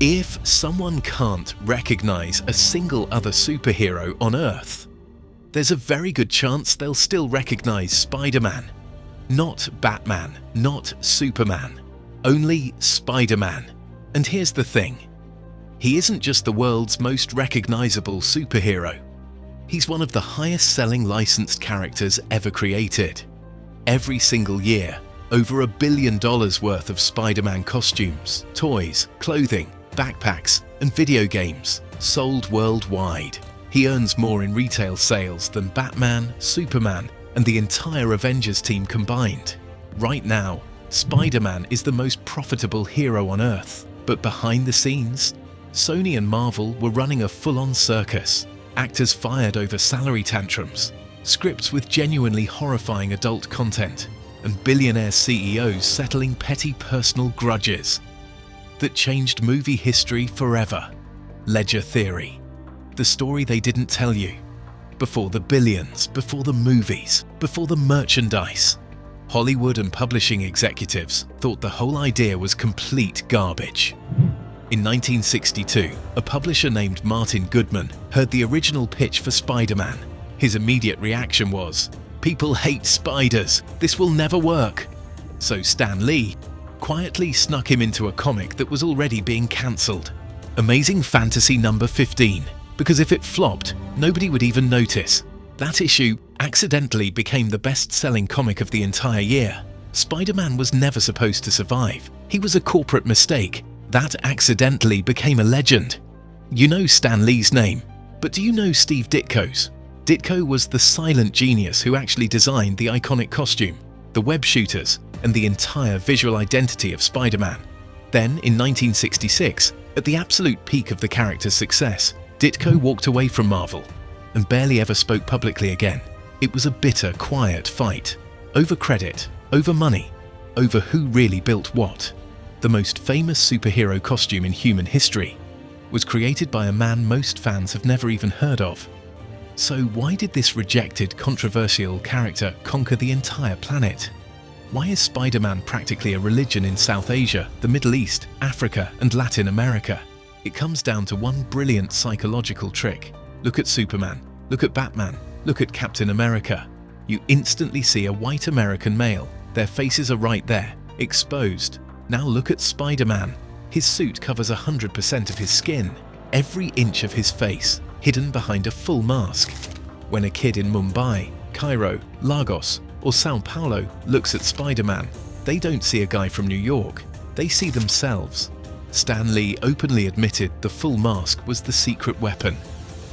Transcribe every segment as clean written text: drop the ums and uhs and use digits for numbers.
If someone can't recognize a single other superhero on Earth, there's a very good chance they'll still recognize Spider-Man. Not Batman, not Superman, only Spider-Man. And here's the thing. He isn't just the world's most recognizable superhero. He's one of the highest-selling licensed characters ever created. Every single year, over $1 billion worth of Spider-Man costumes, toys, clothing, backpacks, and video games sold worldwide. He earns more in retail sales than Batman, Superman, and the entire Avengers team combined. Right now, Spider-Man is the most profitable hero on Earth. But behind the scenes, Sony and Marvel were running a full-on circus. Actors fired over salary tantrums, scripts with genuinely horrifying adult content, and billionaire CEOs settling petty personal grudges that changed movie history forever. Ledger theory. The story they didn't tell you. Before the billions, before the movies, before the merchandise. Hollywood and publishing executives thought the whole idea was complete garbage. In 1962, a publisher named Martin Goodman heard the original pitch for Spider-Man. His immediate reaction was, "People hate spiders, this will never work." So Stan Lee quietly snuck him into a comic that was already being cancelled. Amazing Fantasy number 15, because if it flopped, nobody would even notice. That issue accidentally became the best-selling comic of the entire year. Spider-Man was never supposed to survive. He was a corporate mistake. That accidentally became a legend. You know Stan Lee's name, but do you know Steve Ditko's? Ditko was the silent genius who actually designed the iconic costume, the web shooters, and the entire visual identity of Spider-Man. Then, in 1966, at the absolute peak of the character's success, Ditko walked away from Marvel and barely ever spoke publicly again. It was a bitter, quiet fight. Over credit, over money, over who really built what. The most famous superhero costume in human history was created by a man most fans have never even heard of. So why did this rejected, controversial character conquer the entire planet? Why is Spider-Man practically a religion in South Asia, the Middle East, Africa, and Latin America? It comes down to one brilliant psychological trick. Look at Superman, look at Batman, look at Captain America. You instantly see a white American male. Their faces are right there, exposed. Now look at Spider-Man. His suit covers 100% of his skin, every inch of his face, hidden behind a full mask. When a kid in Mumbai, Cairo, Lagos, or Sao Paulo looks at Spider-Man, they don't see a guy from New York, they see themselves. Stan Lee openly admitted the full mask was the secret weapon.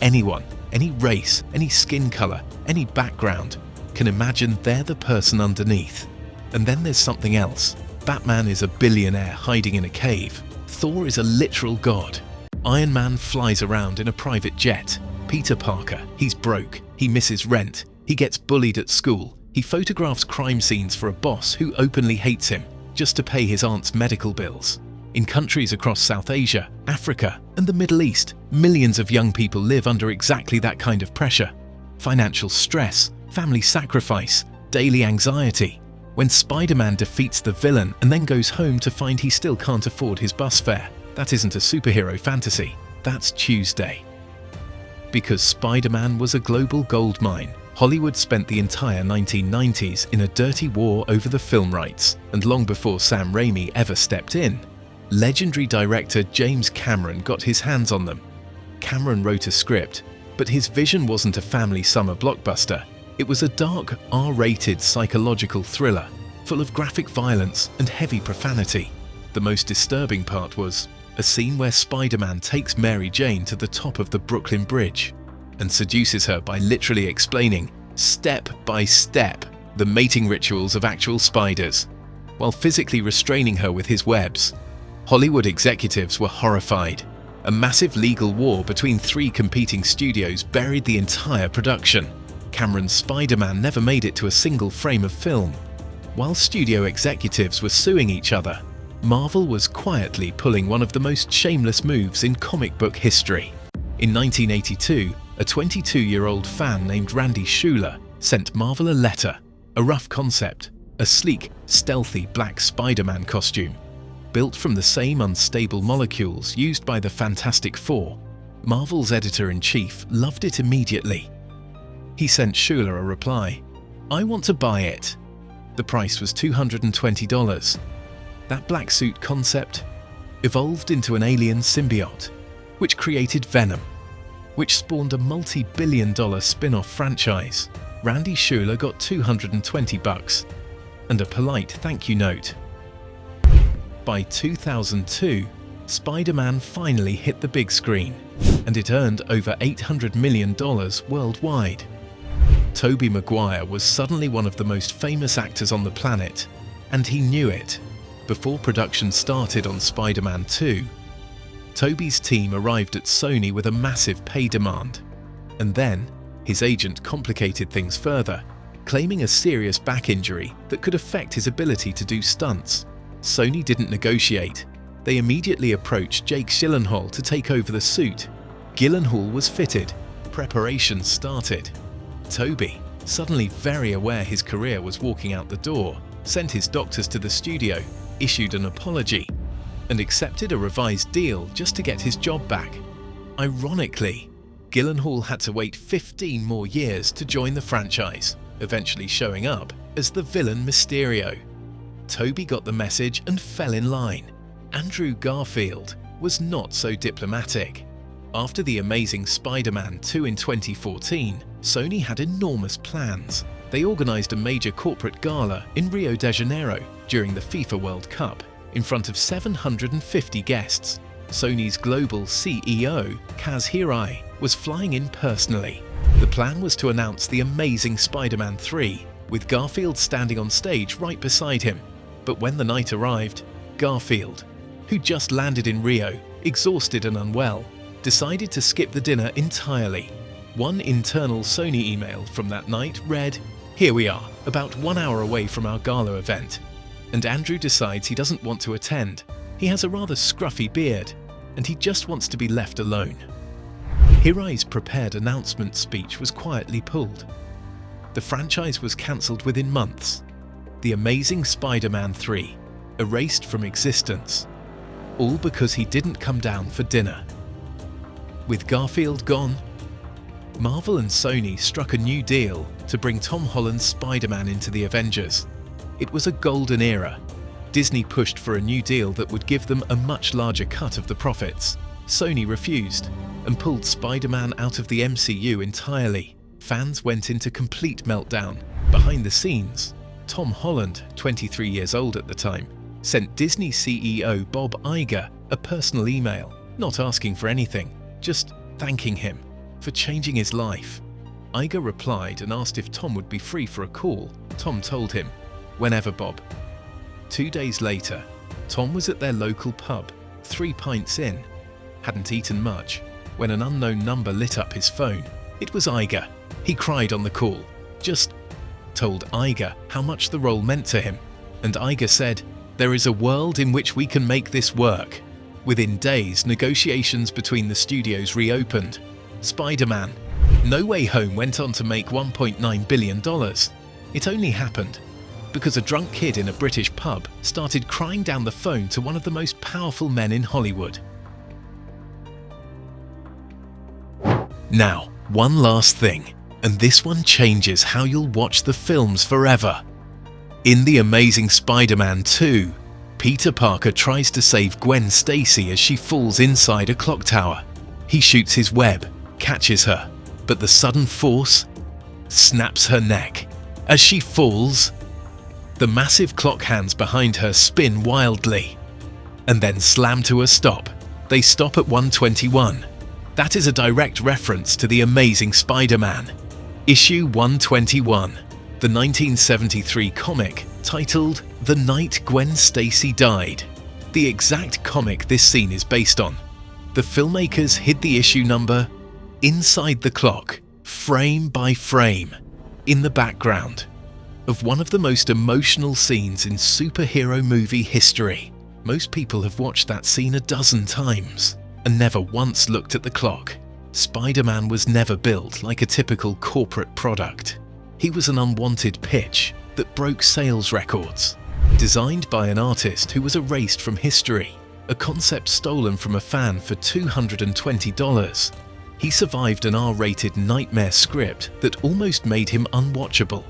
Anyone, any race, any skin color, any background, can imagine they're the person underneath. And then there's something else. Batman is a billionaire hiding in a cave. Thor is a literal god. Iron Man flies around in a private jet. Peter Parker, he's broke, he misses rent, he gets bullied at school, he photographs crime scenes for a boss who openly hates him just to pay his aunt's medical bills. In countries across South Asia, Africa, and the Middle East, millions of young people live under exactly that kind of pressure. Financial stress, family sacrifice, daily anxiety. When Spider-Man defeats the villain and then goes home to find he still can't afford his bus fare, that isn't a superhero fantasy, that's Tuesday. Because Spider-Man was a global goldmine, Hollywood spent the entire 1990s in a dirty war over the film rights, and long before Sam Raimi ever stepped in, legendary director James Cameron got his hands on them. Cameron wrote a script, but his vision wasn't a family summer blockbuster. It was a dark, R-rated psychological thriller, full of graphic violence and heavy profanity. The most disturbing part was a scene where Spider-Man takes Mary Jane to the top of the Brooklyn Bridge and seduces her by literally explaining, step by step, the mating rituals of actual spiders, while physically restraining her with his webs. Hollywood executives were horrified. A massive legal war between 3 competing studios buried the entire production. Cameron's Spider-Man never made it to a single frame of film. While studio executives were suing each other, Marvel was quietly pulling one of the most shameless moves in comic book history. In 1982, a 22-year-old fan named Randy Schuler sent Marvel a letter, a rough concept, a sleek, stealthy black Spider-Man costume. built from the same unstable molecules used by the Fantastic Four, Marvel's editor-in-chief loved it immediately. He sent Schuler a reply, "I want to buy it." The price was $220. That black suit concept evolved into an alien symbiote, which created Venom, which spawned a multi-billion-dollar spin-off franchise. Randy Schuler got $220 and a polite thank you note. By 2002, Spider-Man finally hit the big screen, and it earned over $800 million worldwide. Tobey Maguire was suddenly one of the most famous actors on the planet, and he knew it. Before production started on Spider-Man 2, Tobey's team arrived at Sony with a massive pay demand, and then his agent complicated things further, claiming a serious back injury that could affect his ability to do stunts. Sony didn't negotiate. They immediately approached Jake Gyllenhaal to take over the suit. Gyllenhaal was fitted. Preparations started. Tobey, suddenly very aware his career was walking out the door, sent his doctors to the studio, issued an apology, and accepted a revised deal just to get his job back. Ironically, Gyllenhaal had to wait 15 more years to join the franchise, eventually showing up as the villain Mysterio. Tobey got the message and fell in line. Andrew Garfield was not so diplomatic. After The Amazing Spider-Man 2 in 2014, Sony had enormous plans. They organized a major corporate gala in Rio de Janeiro during the FIFA World Cup in front of 750 guests. Sony's global CEO, Kaz Hirai, was flying in personally. The plan was to announce The Amazing Spider-Man 3, with Garfield standing on stage right beside him. But when the night arrived, Garfield, who just landed in Rio, exhausted and unwell, decided to skip the dinner entirely. One internal Sony email from that night read, "Here we are, about 1 hour away from our gala event, and Andrew decides he doesn't want to attend. He has a rather scruffy beard, and he just wants to be left alone." Hirai's prepared announcement speech was quietly pulled. The franchise was cancelled within months. The Amazing Spider-Man 3 erased from existence, all because he didn't come down for dinner. With Garfield gone, Marvel and Sony struck a new deal to bring Tom Holland's Spider-Man into the Avengers. It was a golden era. Disney pushed for a new deal that would give them a much larger cut of the profits. Sony refused and pulled Spider-Man out of the MCU entirely. Fans went into complete meltdown. Behind the scenes, Tom Holland, 23 years old at the time, sent Disney CEO Bob Iger a personal email, not asking for anything, just thanking him for changing his life. Iger replied and asked if Tom would be free for a call. Tom told him, "Whenever, Bob." 2 days later, Tom was at their local pub, 3 pints in, hadn't eaten much, when an unknown number lit up his phone. It was Iger. He cried on the call, just told Iger how much the role meant to him, and Iger said, "There is a world in which we can make this work." Within days, negotiations between the studios reopened. Spider-Man: No Way Home went on to make $1.9 billion. It only happened because a drunk kid in a British pub started crying down the phone to one of the most powerful men in Hollywood. Now, one last thing, and this one changes how you'll watch the films forever. In The Amazing Spider-Man 2, Peter Parker tries to save Gwen Stacy as she falls inside a clock tower. He shoots his web, catches her, but the sudden force snaps her neck. As she falls, the massive clock hands behind her spin wildly and then slam to a stop. They stop at 121. That is a direct reference to The Amazing Spider-Man. Issue 121, the 1973 comic titled The Night Gwen Stacy Died, the exact comic this scene is based on. The filmmakers hid the issue number inside the clock, frame by frame, in the background of one of the most emotional scenes in superhero movie history. Most people have watched that scene a dozen times and never once looked at the clock. Spider-Man was never built like a typical corporate product. He was an unwanted pitch that broke sales records. Designed by an artist who was erased from history, a concept stolen from a fan for $220, he survived an R-rated nightmare script that almost made him unwatchable,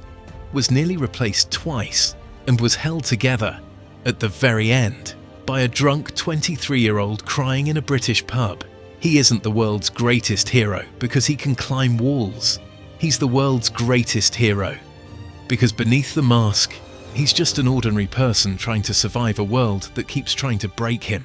was nearly replaced twice, and was held together, at the very end, by a drunk 23-year-old crying in a British pub. He isn't the world's greatest hero because he can climb walls. He's the world's greatest hero because beneath the mask, he's just an ordinary person trying to survive a world that keeps trying to break him.